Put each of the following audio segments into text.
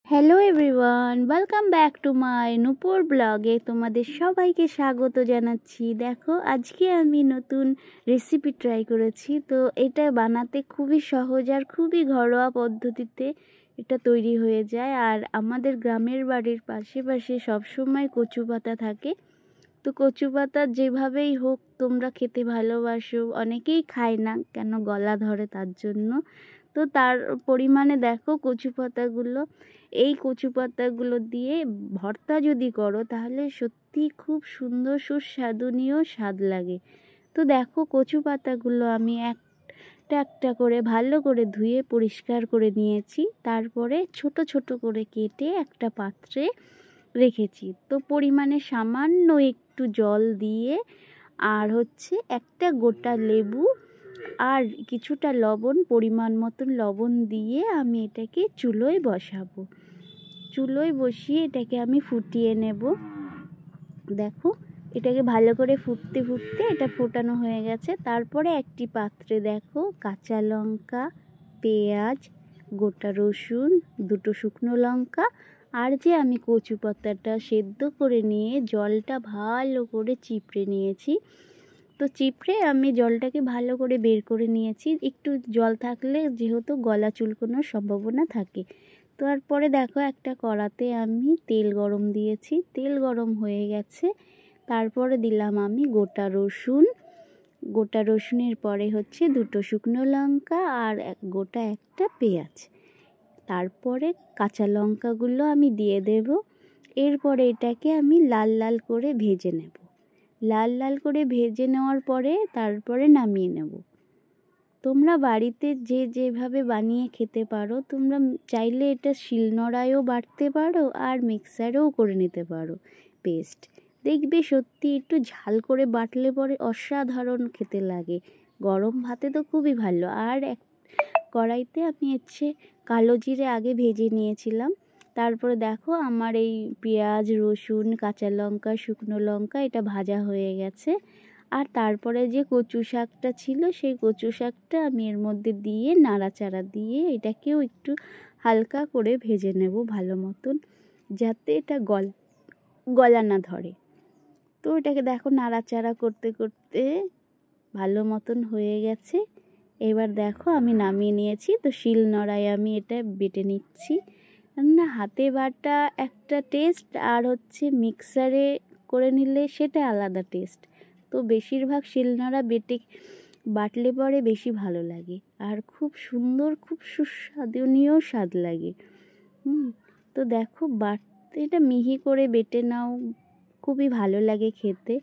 Hello everyone, welcome back to my Nupur ব্লগে তোমাদের সবাইকে স্বাগত জানাচ্ছি। দেখো, আজকে আমি নতুন রেসিপি ট্রাই করেছি। তো এটা বানাতে খুবই সহজ আর খুবই ঘরোয়া পদ্ধতিতে এটা তৈরি হয়ে যায়। আর আমাদের গ্রামের বাড়ির পাশে পাশে সবসময় কচু পাতা থাকে। তো কচু পাতা যেভাবেই হোক তোমরা খেতে ভালোবাসো, অনেকেই খায় না, কেন গলা ধরে তার জন্য। তো তার পরিমাণে দেখো কচু পাতাগুলো, এই কচু পাতাগুলো দিয়ে ভর্তা যদি করো তাহলে সত্যি খুব সুন্দর সুস্বাদনীয় স্বাদ লাগে। তো দেখো, কচু পাতাগুলো আমি একটা একটা করে ভালো করে ধুয়ে পরিষ্কার করে নিয়েছি। তারপরে ছোট ছোট করে কেটে একটা পাত্রে রেখেছি। তো পরিমাণে সামান্য একটু জল দিয়ে আর একটা গোটা লেবু আর কিছুটা লবণ, পরিমাণ মতন লবণ দিয়ে আমি এটাকে চুলোয় বসাবো। চুলোয় বসিয়ে এটাকে আমি ফুটিয়ে নেব। দেখো, এটাকে ভালো করে ফুটতে ফুটতে এটা ফোটানো হয়ে গেছে। তারপরে একটি পাত্রে দেখো কাঁচা লঙ্কা, পেঁয়াজ, গোটা রসুন, দুটো শুকনো লঙ্কা আর যে আমি কচু পাতাটা সেদ্ধ করে নিয়ে জলটা ভালো করে চিপড়ে নিয়েছি। তো চিপড়ে আমি জলটাকে ভালো করে বের করে নিয়েছি। একটু জল থাকলে যেহেতু গলা চুলকোনোর সম্ভাবনা থাকে। তারপরে দেখো, একটা কড়াতে আমি তেল গরম দিয়েছি। তেল গরম হয়ে গেছে। তারপরে দিলাম আমি গোটা রসুনের পরে দুটো শুকনো লঙ্কা আর গোটা একটা পেঁয়াজ। তারপরে কাঁচা লঙ্কাগুলো আমি দিয়ে দেব। এরপরে এটাকে আমি লাল লাল করে ভেজে নেব। লাল লাল করে ভেজে নেওয়ার পরে তারপরে নামিয়ে নেব। তোমরা বাড়িতে যে যেভাবে বানিয়ে খেতে পারো, তোমরা চাইলে এটা শিলনোড়ায়ও বাটতে পারো আর মিক্সারেও করে নিতে পারো পেস্ট। দেখবে সত্যি একটু ঝাল করে বাটলে পরে অসাধারণ খেতে লাগে। গরম ভাতে তো খুবই ভালো। আর কড়াইতে আমি কালো জিরে আগে ভেজে নিয়েছিলাম। তারপরে দেখো, আমার এই পেঁয়াজ, রসুন, কাঁচা লঙ্কা, শুকনো লঙ্কা এটা ভাজা হয়ে গেছে। আর তারপরে যে কচু শাকটা ছিল, সেই কচু শাকটা আমি এর মধ্যে দিয়ে নাড়াচাড়া দিয়ে এটাকেও একটু হালকা করে ভেজে নেব ভালো মতন, যাতে এটা গলা না ধরে। তো এটাকে দেখো নাড়াচাড়া করতে করতে ভালো মতন হয়ে গেছে। এবার দেখো আমি নামিয়ে নিয়েছি। তো শিলনোড়ায় আমি এটা বেটে নিচ্ছি। না, হাতে বাটা একটা টেস্ট আর মিক্সারে করে নিলে সেটা আলাদা টেস্ট। তো বেশিরভাগ শিলনোড়া বাটলে পরে বেশি ভালো লাগে আর খুব সুন্দর, খুব সুস্বাদনীয় স্বাদ লাগে। তো দেখো, বাটতে এটা মিহি করে বেটে নাও, খুবই ভালো লাগে খেতে।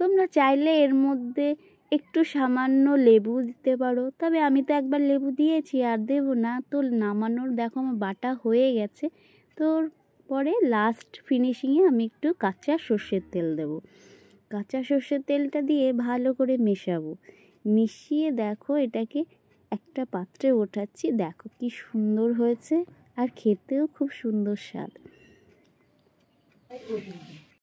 তোমরা চাইলে এর মধ্যে একটু সামান্য লেবু দিতে পারো, তবে আমি তো একবার লেবু দিয়েছি আর দেবো না। তো নামানোর দেখো আমার বাটা হয়ে গেছে। তো পরে লাস্ট ফিনিশিংয়ে আমি একটু কাঁচা সর্ষের তেল দেবো। কাঁচা সর্ষের তেলটা দিয়ে ভালো করে মেশাবো। মিশিয়ে দেখো এটাকে একটা পাত্রে ওঠাচ্ছি। দেখো কি সুন্দর হয়েছে আর খেতেও খুব সুন্দর স্বাদ।